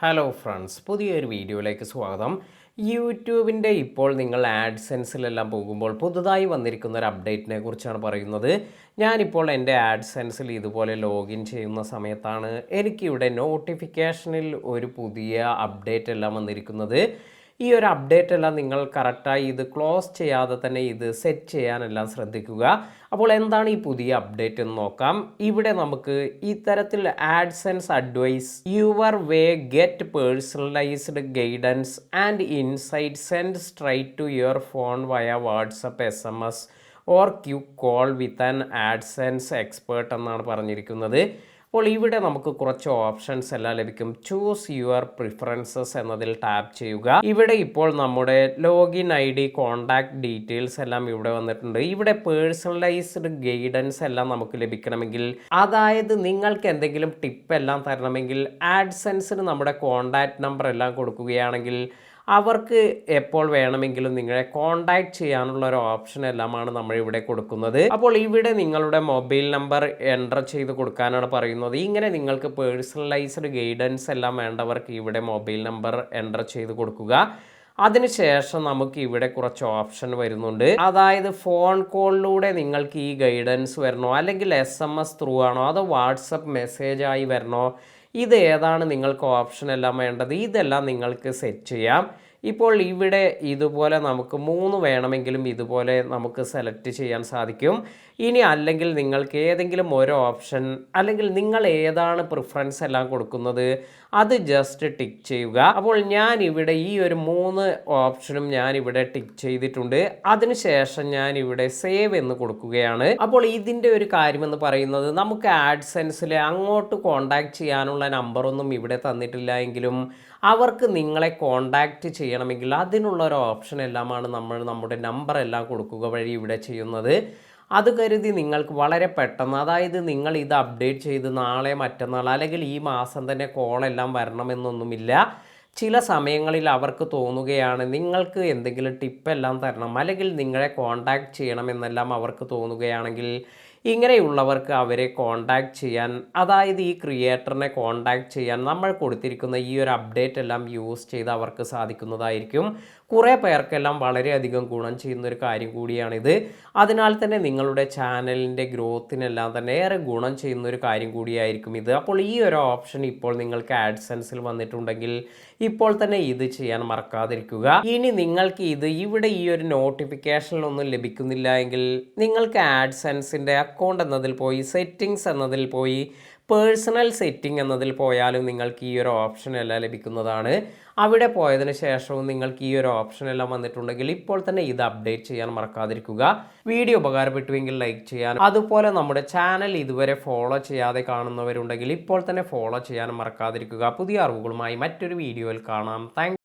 Hello friends, പുതിയൊരു വീഡിയോയിലേക്ക് സ്വാഗതം. യൂട്യൂബിൻ്റെ ഇപ്പോൾ നിങ്ങൾ ആഡ്സെൻസിലെല്ലാം പോകുമ്പോൾ പുതുതായി വന്നിരിക്കുന്ന ഒരു അപ്ഡേറ്റിനെ കുറിച്ചാണ് പറയുന്നത്. ഞാനിപ്പോൾ എൻ്റെ ആഡ്സെൻസിൽ ഇതുപോലെ ലോഗിൻ ചെയ്യുന്ന സമയത്താണ് എനിക്കിവിടെ നോട്ടിഫിക്കേഷനിൽ ഒരു പുതിയ അപ്ഡേറ്റ് എല്ലാം വന്നിരിക്കുന്നത്. ഈ ഒരു അപ്ഡേറ്റ് എല്ലാം നിങ്ങൾ കറക്റ്റായി ഇത് ക്ലോസ് ചെയ്യാതെ തന്നെ ഇത് സെറ്റ് ചെയ്യാനെല്ലാം ശ്രദ്ധിക്കുക. അപ്പോൾ എന്താണ് ഈ പുതിയ അപ്ഡേറ്റ് എന്ന് നോക്കാം. ഇവിടെ നമുക്ക് ഇത്തരത്തിൽ AdSense advise your way get personalised guidance and insight send straight to your phone via WhatsApp SMS or quick call with an AdSense expert എന്നാണ് പറഞ്ഞിരിക്കുന്നത്. അപ്പോൾ ഇവിടെ നമുക്ക് കുറച്ച് ഓപ്ഷൻസ് എല്ലാം ലഭിക്കും. ചൂസ് യുവർ പ്രിഫറൻസസ് എന്നതിൽ ടാപ്പ് ചെയ്യുക. ഇവിടെ ഇപ്പോൾ നമ്മുടെ ലോഗിൻ ID, കോൺടാക്ട് ഡീറ്റെയിൽസ് എല്ലാം ഇവിടെ വന്നിട്ടുണ്ട്. ഇവിടെ പേഴ്സണലൈസ്ഡ് ഗൈഡൻസ് എല്ലാം നമുക്ക് ലഭിക്കണമെങ്കിൽ, അതായത് നിങ്ങൾക്ക് എന്തെങ്കിലും ടിപ്പ് എല്ലാം തരണമെങ്കിൽ ആഡ്സെൻസിന് നമ്മുടെ കോൺടാക്ട് നമ്പർ എല്ലാം കൊടുക്കുകയാണെങ്കിൽ അവർക്ക് എപ്പോൾ വേണമെങ്കിലും നിങ്ങളെ കോൺടാക്ട് ചെയ്യാനുള്ള ഒരു ഓപ്ഷൻ എല്ലാമാണ് നമ്മൾ ഇവിടെ കൊടുക്കുന്നത്. അപ്പോൾ ഇവിടെ നിങ്ങളുടെ മൊബൈൽ നമ്പർ എൻ്റർ ചെയ്ത് കൊടുക്കാനാണ് പറയുന്നത്. ഇങ്ങനെ നിങ്ങൾക്ക് പേഴ്സണലൈസ്ഡ് ഗൈഡൻസ് എല്ലാം വേണ്ടവർക്ക് ഇവിടെ മൊബൈൽ നമ്പർ എൻ്റർ ചെയ്ത് കൊടുക്കുക. അതിനുശേഷം നമുക്ക് ഇവിടെ കുറച്ച് ഓപ്ഷൻ വരുന്നുണ്ട്. അതായത് ഫോൺ കോളിലൂടെ നിങ്ങൾക്ക് ഈ ഗൈഡൻസ് വരണോ, അല്ലെങ്കിൽ SMS ത്രൂ ആണോ, അതോ വാട്സപ്പ് മെസ്സേജായി വരണോ, ഇത് ഏതാണ് നിങ്ങൾക്ക് ഓപ്ഷൻ എല്ലാം വേണ്ടത്, ഇതെല്ലാം നിങ്ങൾക്ക് സെറ്റ് ചെയ്യാം. ഇപ്പോൾ ഇവിടെ ഇതുപോലെ നമുക്ക് 3 വേണമെങ്കിലും ഇതുപോലെ നമുക്ക് സെലക്ട് ചെയ്യാൻ സാധിക്കും. ഇനി അല്ലെങ്കിൽ നിങ്ങൾക്ക് ഏതെങ്കിലും ഒരു ഓപ്ഷൻ, അല്ലെങ്കിൽ നിങ്ങൾ ഏതാണ് പ്രിഫറൻസ് എല്ലാം കൊടുക്കുന്നത് അത് ജസ്റ്റ് ടിക്ക് ചെയ്യുക. അപ്പോൾ ഞാൻ ഇവിടെ ഈ ഒരു 3 ഓപ്ഷനും ഞാൻ ഇവിടെ ടിക്ക് ചെയ്തിട്ടുണ്ട്. അതിനുശേഷം ഞാൻ ഇവിടെ സേവ് എന്ന് കൊടുക്കുകയാണ്. അപ്പോൾ ഇതിൻ്റെ ഒരു കാര്യമെന്ന് പറയുന്നത്, നമുക്ക് ആഡ്സെൻസിൽ അങ്ങോട്ട് കോൺടാക്ട് ചെയ്യാനുള്ള നമ്പറൊന്നും ഇവിടെ തന്നിട്ടില്ല എങ്കിലും അവർക്ക് നിങ്ങളെ കോൺടാക്റ്റ് ചെയ്യണമെങ്കിൽ അതിനുള്ള ഒരു ഓപ്ഷൻ എല്ലാമാണ് നമ്മൾ നമ്മുടെ നമ്പർ എല്ലാം കൊടുക്കുക വഴി ഇവിടെ ചെയ്യുന്നത്. അത് കരുതി നിങ്ങൾക്ക് വളരെ പെട്ടെന്ന്, അതായത് നിങ്ങൾ ഇത് അപ്ഡേറ്റ് ചെയ്ത് നാളെ മറ്റന്നാൾ അല്ലെങ്കിൽ ഈ മാസം തന്നെ കോളെല്ലാം വരണമെന്നൊന്നുമില്ല. ചില സമയങ്ങളിൽ അവർക്ക് തോന്നുകയാണ് നിങ്ങൾക്ക് എന്തെങ്കിലും ടിപ്പ് എല്ലാം തരണം, അല്ലെങ്കിൽ നിങ്ങളെ കോൺടാക്റ്റ് ചെയ്യണമെന്നെല്ലാം അവർക്ക് തോന്നുകയാണെങ്കിൽ ഇങ്ങനെയുള്ളവർക്ക് അവരെ കോൺടാക്റ്റ് ചെയ്യാൻ, അതായത് ഈ ക്രിയേറ്ററിനെ കോൺടാക്റ്റ് ചെയ്യാൻ നമ്മൾ കൊടുത്തിരിക്കുന്ന ഈ ഒരു അപ്ഡേറ്റ് എല്ലാം യൂസ് ചെയ്ത് അവർക്ക് സാധിക്കുന്നതായിരിക്കും. കുറേ പേർക്കെല്ലാം വളരെയധികം ഗുണം ചെയ്യുന്നൊരു കാര്യം കൂടിയാണിത്. അതിനാൽ തന്നെ നിങ്ങളുടെ ചാനലിൻ്റെ ഗ്രോത്തിനെല്ലാം തന്നെ ഏറെ ഗുണം ചെയ്യുന്നൊരു കാര്യം കൂടിയായിരിക്കും ഇത്. അപ്പോൾ ഈ ഒരു ഓപ്ഷൻ ഇപ്പോൾ നിങ്ങൾക്ക് ആഡ്സെൻസിൽ വന്നിട്ടുണ്ടെങ്കിൽ ഇപ്പോൾ തന്നെ ഇത് ചെയ്യാൻ മറക്കാതിരിക്കുക. ഇനി നിങ്ങൾക്ക് ഇത് ഇവിടെ ഈ ഒരു നോട്ടിഫിക്കേഷനിലൊന്നും ലഭിക്കുന്നില്ല എങ്കിൽ നിങ്ങൾക്ക് ആഡ്സെൻസിൻ്റെ അക്കൗണ്ട് എന്നതിൽ പോയി സെറ്റിങ്സ് എന്നതിൽ പോയി പേഴ്സണൽ സെറ്റിംഗ് എന്നതിൽ പോയാലും നിങ്ങൾക്ക് ഈ ഒരു ഓപ്ഷൻ എല്ലാം ലഭിക്കുന്നതാണ്. അവിടെ പോയതിന് ശേഷവും നിങ്ങൾക്ക് ഈ ഒരു ഓപ്ഷൻ എല്ലാം വന്നിട്ടുണ്ടെങ്കിൽ ഇപ്പോൾ തന്നെ ഇത് അപ്ഡേറ്റ് ചെയ്യാൻ മറക്കാതിരിക്കുക. വീഡിയോ ഉപകാരപ്പെട്ടുവെങ്കിൽ ലൈക്ക് ചെയ്യാനും, അതുപോലെ നമ്മുടെ ചാനൽ ഇതുവരെ ഫോളോ ചെയ്യാതെ കാണുന്നവരുണ്ടെങ്കിൽ ഇപ്പോൾ തന്നെ ഫോളോ ചെയ്യാൻ മറക്കാതിരിക്കുക. പുതിയ അറിവുകളുമായി മറ്റൊരു വീഡിയോയിൽ കാണാം. താങ്ക്